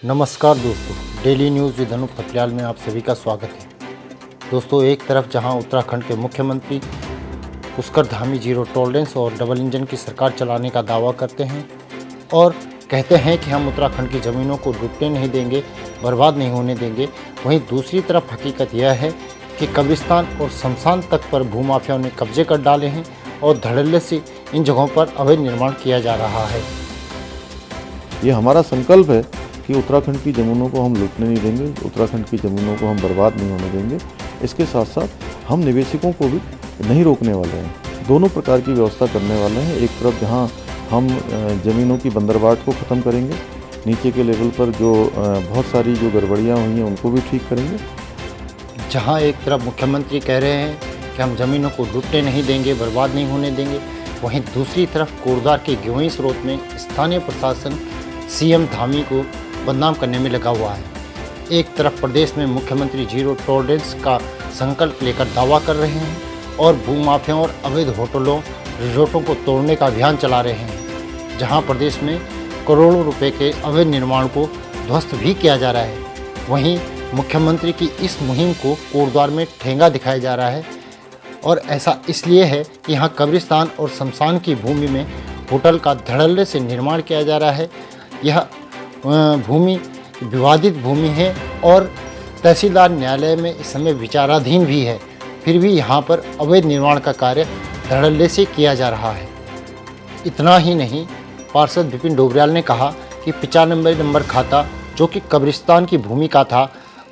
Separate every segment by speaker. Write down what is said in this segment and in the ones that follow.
Speaker 1: नमस्कार दोस्तों, daily news with Anup Thapliyal में आप सभी का स्वागत है। दोस्तों, एक तरफ जहां उत्तराखंड के मुख्यमंत्री पुष्कर धामी जीरो टॉलरेंस और डबल इंजन की सरकार चलाने का दावा करते हैं और कहते हैं कि हम उत्तराखंड की ज़मीनों को डूबने नहीं देंगे, बर्बाद नहीं होने देंगे, वहीं दूसरी तरफ हकीकत यह है कि कब्रिस्तान और शमशान तक पर भूमाफियाओं ने कब्जे कर डाले हैं और धड़ल्ले से इन जगहों पर अवैध निर्माण किया जा रहा है।
Speaker 2: ये हमारा संकल्प है कि उत्तराखंड की ज़मीनों को हम लूटने नहीं देंगे, उत्तराखंड की ज़मीनों को हम बर्बाद नहीं होने देंगे। इसके साथ साथ हम निवेशकों को भी नहीं रोकने वाले हैं। दोनों प्रकार की व्यवस्था करने वाले हैं। एक तरफ जहां हम ज़मीनों की बंदरबाट को ख़त्म करेंगे, नीचे के लेवल पर जो बहुत सारी जो गड़बड़ियाँ हुई हैं उनको भी ठीक करेंगे।
Speaker 1: जहां एक तरफ मुख्यमंत्री कह रहे हैं कि हम ज़मीनों को डूबने नहीं देंगे, बर्बाद नहीं होने देंगे, वहीं दूसरी तरफ कोटद्वार के गेवई स्रोत में स्थानीय प्रशासन सीएम धामी को बदनाम करने में लगा हुआ है। एक तरफ प्रदेश में मुख्यमंत्री जीरो टॉलरेंस का संकल्प लेकर दावा कर रहे हैं और भूमाफियाओं और अवैध होटलों, रिजॉर्टों को तोड़ने का अभियान चला रहे हैं, जहां प्रदेश में करोड़ों रुपए के अवैध निर्माण को ध्वस्त भी किया जा रहा है। वहीं मुख्यमंत्री की इस मुहिम को कोटद्वार में ठेंगा दिखाया जा रहा है और ऐसा इसलिए है कि यहाँ कब्रिस्तान और शमशान की भूमि में होटल का धड़ल्ले से निर्माण किया जा रहा है। यह भूमि विवादित भूमि है और तहसीलदार न्यायालय में इस समय विचाराधीन भी है, फिर भी यहाँ पर अवैध निर्माण का कार्य धड़ल्ले से किया जा रहा है। इतना ही नहीं, पार्षद विपिन डोबरियाल ने कहा कि 95 नंबर खाता जो कि कब्रिस्तान की भूमि का था,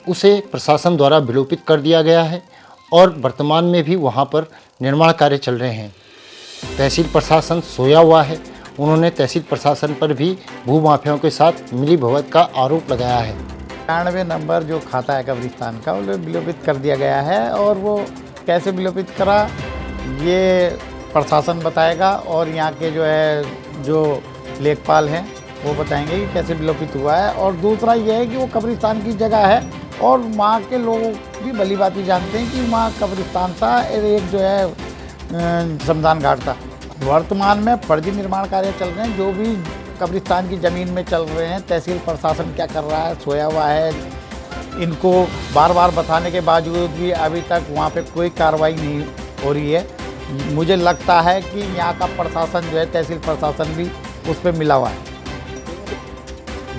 Speaker 1: उसे प्रशासन द्वारा विलोपित कर दिया गया है और वर्तमान में भी वहाँ पर निर्माण कार्य चल रहे हैं। तहसील प्रशासन सोया हुआ है। उन्होंने तहसील प्रशासन पर भी भूमाफियाओं के साथ मिलीभगत का आरोप लगाया है।
Speaker 3: 95 नंबर जो खाता है कब्रिस्तान का, वो विलोपित कर दिया गया है और वो कैसे विलोपित करा ये प्रशासन बताएगा और यहाँ के जो लेखपाल हैं वो बताएंगे कि कैसे विलोपित हुआ है। और दूसरा ये है कि वो कब्रिस्तान की जगह है और वहाँ के लोग भी भली बात जानते हैं कि वहाँ कब्रिस्तान था, एक शमशान घाट था। वर्तमान में फर्जी निर्माण कार्य चल रहे हैं, जो भी कब्रिस्तान की ज़मीन में चल रहे हैं। तहसील प्रशासन क्या कर रहा है, सोया हुआ है। इनको बार बार बताने के बावजूद भी अभी तक वहाँ पे कोई कार्रवाई नहीं हो रही है। मुझे लगता है कि यहाँ का प्रशासन जो है, तहसील प्रशासन भी उस पर मिला हुआ है।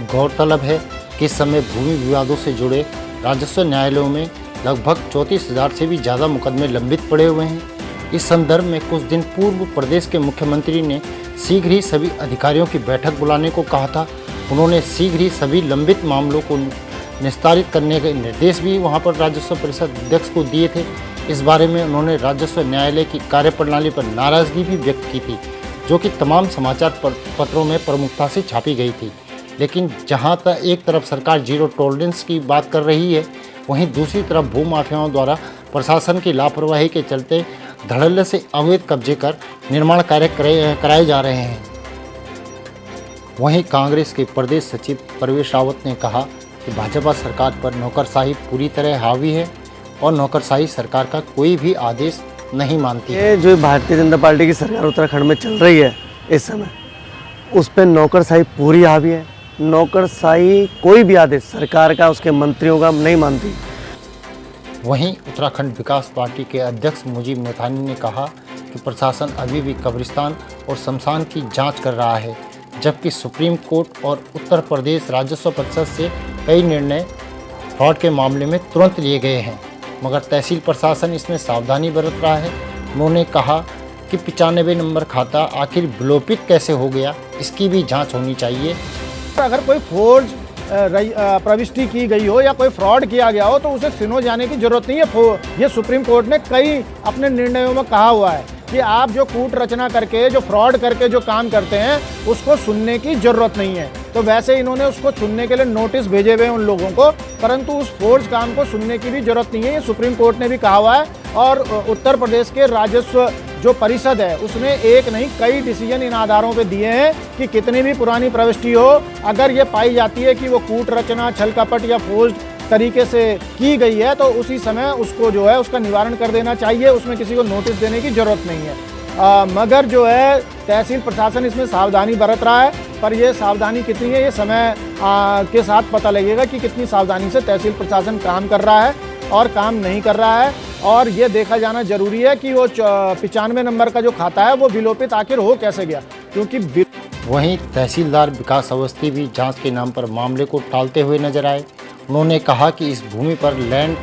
Speaker 1: गौरतलब है कि इस समय भूमि विवादों से जुड़े राजस्व न्यायालयों में लगभग 34,000 से भी ज़्यादा मुकदमे लंबित पड़े हुए हैं। इस संदर्भ में कुछ दिन पूर्व प्रदेश के मुख्यमंत्री ने शीघ्र ही सभी अधिकारियों की बैठक बुलाने को कहा था। उन्होंने शीघ्र ही सभी लंबित मामलों को निस्तारित करने के निर्देश भी वहां पर राजस्व परिषद अध्यक्ष को दिए थे। इस बारे में उन्होंने राजस्व न्यायालय की कार्यप्रणाली पर नाराज़गी भी व्यक्त की थी, जो कि तमाम समाचार पत्रों में प्रमुखता से छापी गई थी। लेकिन जहाँ तक एक तरफ सरकार जीरो टॉलरेंस की बात कर रही है, वहीं दूसरी तरफ भूमाफियाओं द्वारा प्रशासन की लापरवाही के चलते धड़ल्ले से अवैध कब्जे कर निर्माण कार्य कराए जा रहे हैं। वहीं कांग्रेस के प्रदेश सचिव परवेश रावत ने कहा कि भाजपा सरकार पर नौकरशाही पूरी तरह हावी है और नौकरशाही सरकार का कोई भी आदेश नहीं मानती है।
Speaker 4: ये जो भारतीय जनता पार्टी की सरकार उत्तराखंड में चल रही है इस समय, उस पर नौकरशाही पूरी हावी है। नौकरशाही कोई भी आदेश सरकार का, उसके मंत्रियों का नहीं मानती।
Speaker 1: वहीं उत्तराखंड विकास पार्टी के अध्यक्ष मुजीब नेतानी ने कहा कि प्रशासन अभी भी कब्रिस्तान और शमशान की जांच कर रहा है, जबकि सुप्रीम कोर्ट और उत्तर प्रदेश राजस्व परिषद से कई निर्णय फ्रॉड के मामले में तुरंत लिए गए हैं, मगर तहसील प्रशासन इसमें सावधानी बरत रहा है। उन्होंने कहा कि 95 नंबर खाता आखिर विलोपित कैसे हो गया, इसकी भी जाँच होनी चाहिए।
Speaker 3: अगर कोई फोर्ज प्रविष्टि की गई हो या कोई फ्रॉड किया गया हो तो उसे सुनो जाने की जरूरत नहीं है। ये सुप्रीम कोर्ट ने कई अपने निर्णयों में कहा हुआ है कि आप जो कूट रचना करके, जो फ्रॉड करके जो काम करते हैं, उसको सुनने की जरूरत नहीं है। तो वैसे इन्होंने उसको सुनने के लिए नोटिस भेजे हुए हैं उन लोगों को, परंतु उस फोर्ज काम को सुनने की भी जरूरत नहीं है। ये सुप्रीम कोर्ट ने भी कहा हुआ है और उत्तर प्रदेश के राजस्व जो परिषद है उसने एक नहीं कई डिसीजन इन आधारों पे दिए हैं कि कितनी भी पुरानी प्रविष्टि हो, अगर ये पाई जाती है कि वो कूट रचना, छल कपट या फोर्ज तरीके से की गई है तो उसी समय उसको जो है उसका निवारण कर देना चाहिए। उसमें किसी को नोटिस देने की जरूरत नहीं है।
Speaker 5: मगर जो है तहसील प्रशासन इसमें सावधानी बरत रहा है। पर ये सावधानी कितनी है, ये समय के साथ पता लगेगा कि कितनी सावधानी से तहसील प्रशासन काम कर रहा है और काम नहीं कर रहा है। और ये देखा जाना जरूरी है कि वो 95 नंबर का जो खाता है वो विलोपित आखिर हो कैसे गया, क्योंकि
Speaker 1: वहीं तहसीलदार विकास अवस्थी भी जांच के नाम पर मामले को टालते हुए नजर आए। उन्होंने कहा कि इस भूमि पर लैंड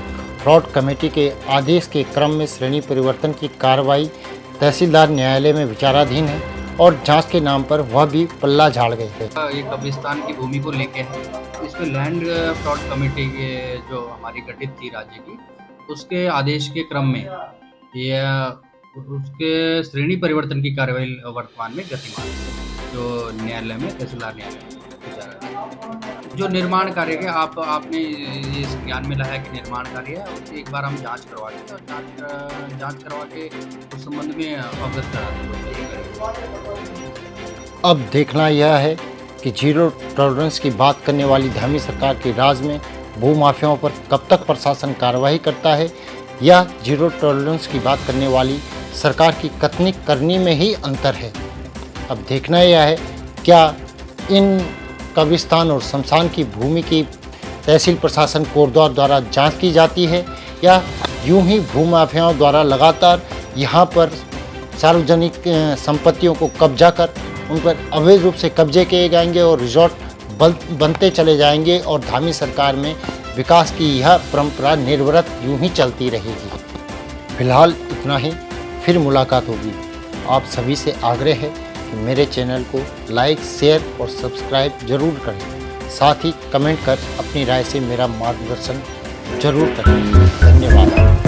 Speaker 1: फ्रॉड कमेटी के आदेश के क्रम में श्रेणी परिवर्तन की कार्रवाई तहसीलदार न्यायालय में विचाराधीन है और जांच के नाम पर वह भी पल्ला झाड़ गए थे।
Speaker 6: एक कब्रिस्तान की भूमि को लेके है, इसमें लैंड फ्रॉड कमेटी के जो हमारी गठित थी राज्य की, उसके आदेश के क्रम में यह उसके श्रेणी परिवर्तन की कार्रवाई वर्तमान में गतिमान है, जो न्यायालय में तहसीलदार न्यायालय में विचाराधीन। जो निर्माण कार्य है, आपने इस ज्ञान में लाया कि निर्माण कार्य है, उसकी एक बार हम जांच करवा दें और जांच करवा के उस संबंध में अवगत करा दें।
Speaker 1: अब देखना यह है कि जीरो टॉलरेंस की बात करने वाली धामी सरकार के राज में भूमाफियाओं पर कब तक प्रशासन कार्रवाई करता है, या जीरो टॉलरेंस की बात करने वाली सरकार की कथनी करनी में ही अंतर है। अब देखना यह है क्या इन कब्रिस्तान और शमशान की भूमि की तहसील प्रशासन कोटद्वार द्वारा जांच की जाती है, या यूं ही भूमाफियाओं द्वारा लगातार यहां पर सार्वजनिक संपत्तियों को कब्जा कर उन पर अवैध रूप से कब्जे किए जाएंगे और रिजॉर्ट बनते चले जाएंगे और धामी सरकार में विकास की यह परंपरा निर्विरत यूं ही चलती रहेगी। फिलहाल इतना ही, फिर मुलाकात होगी। आप सभी से आग्रह है कि मेरे चैनल को लाइक, शेयर और सब्सक्राइब जरूर करें। साथ ही कमेंट कर अपनी राय से मेरा मार्गदर्शन जरूर करें। धन्यवाद।